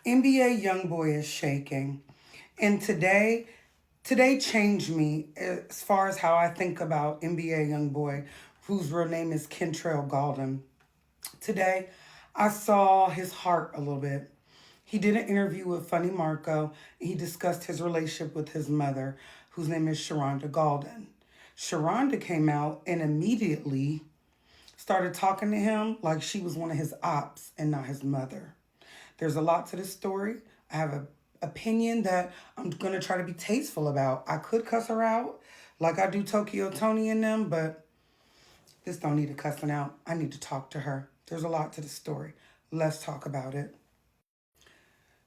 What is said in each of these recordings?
NBA Youngboy is shaking. And today changed me as far as how I think about NBA Youngboy, whose real name is Kentrell Gaulden. Today, I saw his heart a little bit. He did an interview with Funny Marco, and he discussed his relationship with his mother, whose name is Sharonda Gaulden. Sharonda came out and immediately started talking to him like she was one of his ops and not his mother. There's a lot to this story. I have an opinion that I'm going to try to be tasteful about. I could cuss her out like I do Tokyo Tony and them, but this don't need a cussing out. I need to talk to her. There's a lot to the story. Let's talk about it.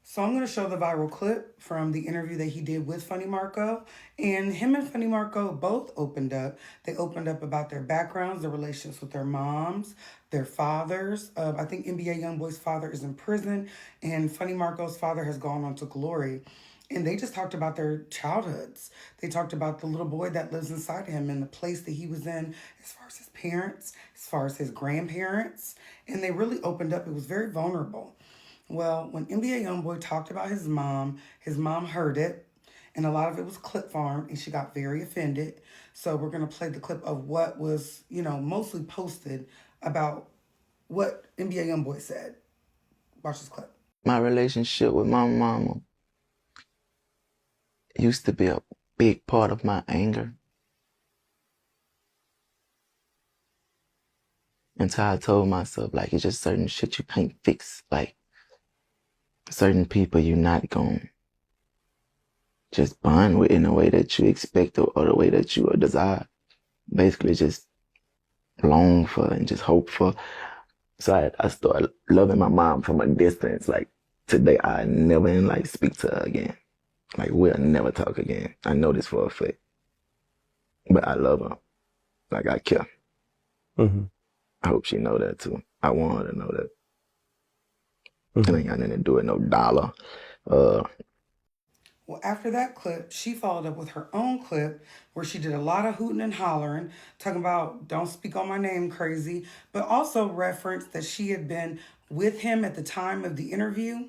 So I'm going to show the viral clip from the interview that he did with Funny Marco. And him and Funny Marco both opened up. They opened up about their backgrounds, their relationships with their moms, their fathers. I think NBA Youngboy's father is in prison, and Funny Marco's father has gone on to glory. And they just talked about their childhoods. They talked about the little boy that lives inside him and the place that he was in as far as his parents, as far as his grandparents. And they really opened up. It was very vulnerable. Well, when NBA Youngboy talked about his mom heard it, and a lot of it was clip farm, and she got very offended. So we're gonna play the clip of what was, mostly posted about what NBA Youngboy said. Watch this clip. My relationship with my mama used to be a big part of my anger until I told myself, like, it's just certain shit you can't fix. Like, certain people you're not gonna just bond with in a way that you expect or the way that you desire. Basically, just long for and just hope for. So I started loving my mom from a distance. Like, today, I never like speak to her again. Like, we'll never talk again. I know this for a fact. But I love her. Like, I care. Mm-hmm. I hope she know that too. I want her to know that. Mm-hmm. It ain't got nothing to do with no dollar. Uh, Well, after that clip, she followed up with her own clip where she did a lot of hooting and hollering, talking about don't speak on my name crazy, but also referenced that she had been with him at the time of the interview.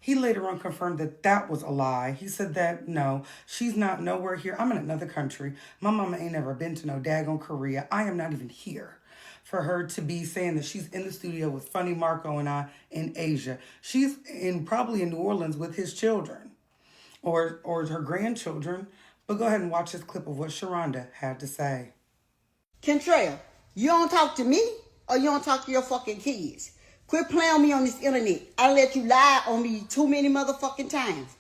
He later on confirmed that that was a lie. He said that no, she's not nowhere here. I'm in another country. My mama ain't never been to no daggone Korea. I am not even here. For her to be saying that she's in the studio with Funny Marco and I in Asia. She's probably in New Orleans with his children or her grandchildren. But go ahead and watch this clip of what Sharonda had to say. Kentrell, you don't talk to me or you don't talk to your fucking kids. Quit playing on me on this internet. I let you lie on me too many motherfucking times.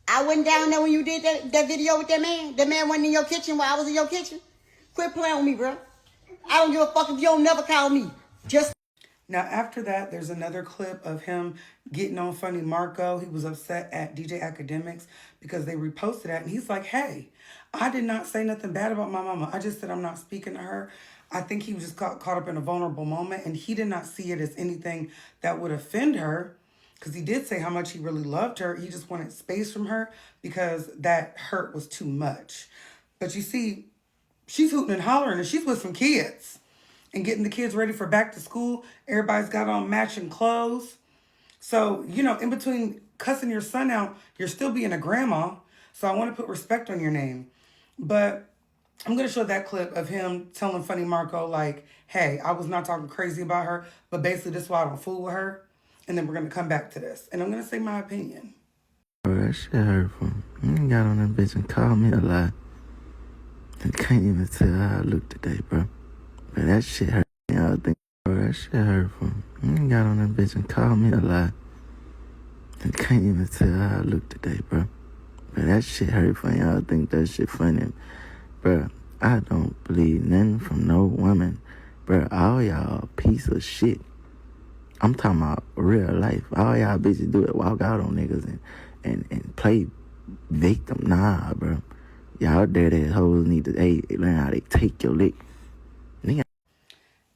I wasn't down there when you did that video with that man. That man wasn't in your kitchen while I was in your kitchen. Quit playing on me, bro. I don't give a fuck if you don't never call me. Just Now, after that, there's another clip of him getting on Funny Marco. He was upset at DJ Academics because they reposted that. And he's like, hey, I did not say nothing bad about my mama. I just said I'm not speaking to her. I think he was just caught up in a vulnerable moment. And he did not see it as anything that would offend her because he did say how much he really loved her. He just wanted space from her because that hurt was too much. But you see, she's hooting and hollering and she's with some kids and getting the kids ready for back to school. Everybody's got on matching clothes. So, in between cussing your son out, you're still being a grandma. So I want to put respect on your name. But I'm going to show that clip of him telling Funny Marco, like, hey, I was not talking crazy about her, but basically this is why I don't fool with her. And then we're going to come back to this. And I'm going to say my opinion. bro, that shit hurtful. You got on that bitch and called me a lie. I can't even tell how I look today, bro. But that shit hurt. Y'all think, bro, that shit hurtful. You got on that bitch and called me a lie. I can't even tell how I look today, bro. But that shit hurtful. Y'all think that shit funny. Bro, I don't believe nothing from no woman. Bro, all y'all piece of shit. I'm talking about real life. All y'all bitches do it, walk out on niggas and play victim. Nah, bro. Y'all dirty hoes need to learn how to take your lick. Nigga.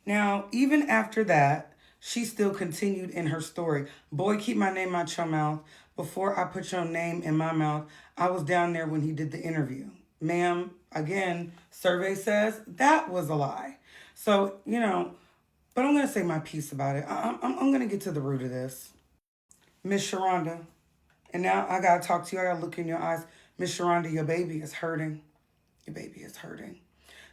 Now, even after that, she still continued in her story. Boy, keep my name out your mouth. Before I put your name in my mouth, I was down there when he did the interview. Ma'am, again, survey says that was a lie. So, but I'm going to say my piece about it. I'm going to get to the root of this. Miss Sharonda, And now I gotta talk to you. I gotta look in your eyes. Miss Sharonda, your baby is hurting. Your baby is hurting.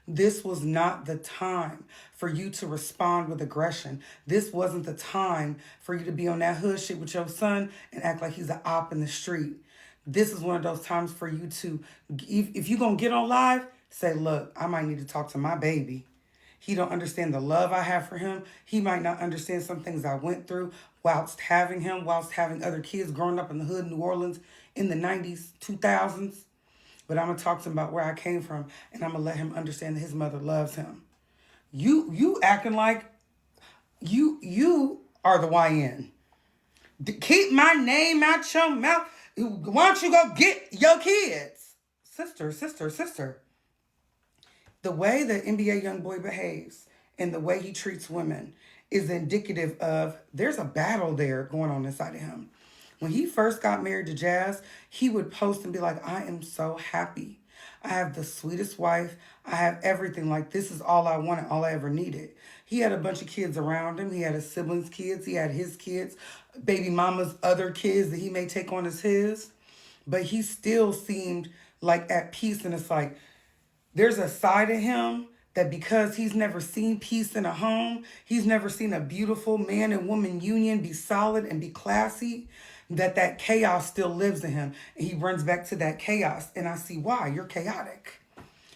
This was not the time for you to respond with aggression. This wasn't the time for you to be on that hood shit with your son and act like he's an op in the street. This is one of those times for you to, if you're going to get on live, say, look, I might need to talk to my baby. He don't understand the love I have for him. He might not understand some things I went through whilst having him, whilst having other kids growing up in the hood in New Orleans in the 90s, 2000s. But I'm gonna talk to him about where I came from, and I'm gonna let him understand that his mother loves him. You acting like you are the YN. Keep my name out your mouth. Why don't you go get your kids, sister? The way that NBA Youngboy behaves and the way he treats women is indicative of there's a battle there going on inside of him. When he first got married to Jazz, he would post and be like, I am so happy. I have the sweetest wife. I have everything. Like, this is all I wanted, all I ever needed. He had a bunch of kids around him. He had his siblings' kids. He had his kids, baby mama's other kids that he may take on as his. But he still seemed like at peace. And it's like, there's a side of him that because he's never seen peace in a home, he's never seen a beautiful man and woman union be solid and be classy, that chaos still lives in him. And he runs back to that chaos. And I see why. You're chaotic.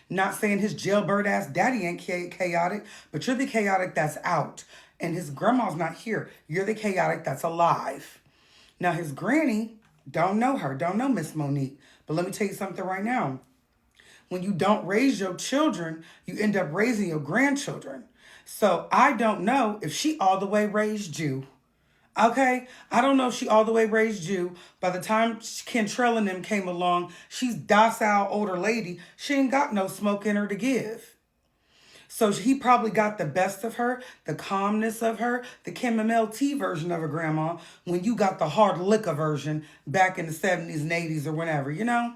Not saying his jailbird ass daddy ain't chaotic, but you're the chaotic that's out. And his grandma's not here. You're the chaotic that's alive. Now his granny, don't know her, don't know Miss Monique. But let me tell you something right now. When you don't raise your children, you end up raising your grandchildren. So I don't know if she all the way raised you. Okay? I don't know if she all the way raised you. By the time Kentrell and them came along, she's docile older lady. She ain't got no smoke in her to give. So he probably got the best of her, the calmness of her, the chamomile tea version of her grandma, when you got the hard liquor version back in the 70s and 80s or whenever, you know?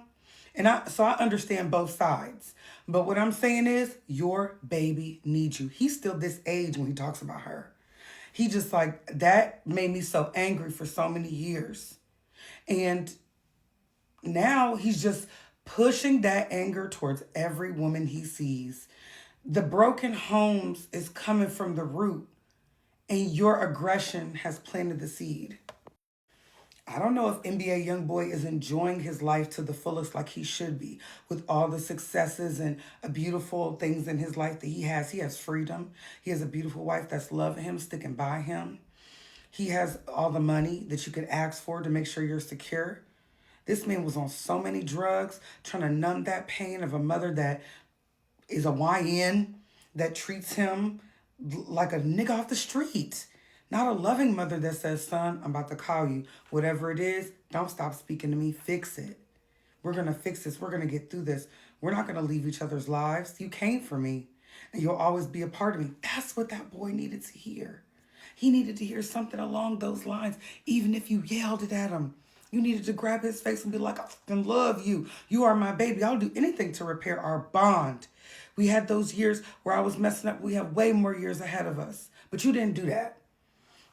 So I understand both sides. But what I'm saying is, your baby needs you. He's still this age when he talks about her. He just like, that made me so angry for so many years. And now he's just pushing that anger towards every woman he sees. The broken homes is coming from the root, and your aggression has planted the seed. I don't know if NBA Youngboy is enjoying his life to the fullest like he should be, with all the successes and beautiful things in his life that he has. He has freedom. He has a beautiful wife that's loving him, sticking by him. He has all the money that you could ask for to make sure you're secure. This man was on so many drugs, trying to numb that pain of a mother that is a YN, that treats him like a nigga off the street. Not a loving mother that says, son, I'm about to call you. Whatever it is, don't stop speaking to me. Fix it. We're going to fix this. We're going to get through this. We're not going to leave each other's lives. You came for me, and you'll always be a part of me. That's what that boy needed to hear. He needed to hear something along those lines, even if you yelled it at him. You needed to grab his face and be like, I fucking love you. You are my baby. I'll do anything to repair our bond. We had those years where I was messing up. We have way more years ahead of us. But you didn't do that.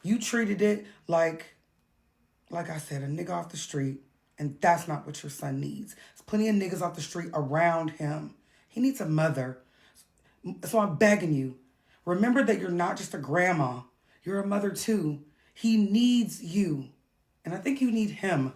You treated it like I said, a nigga off the street. And that's not what your son needs. There's plenty of niggas off the street around him. He needs a mother. So I'm begging you, remember that you're not just a grandma. You're a mother too. He needs you. And I think you need him.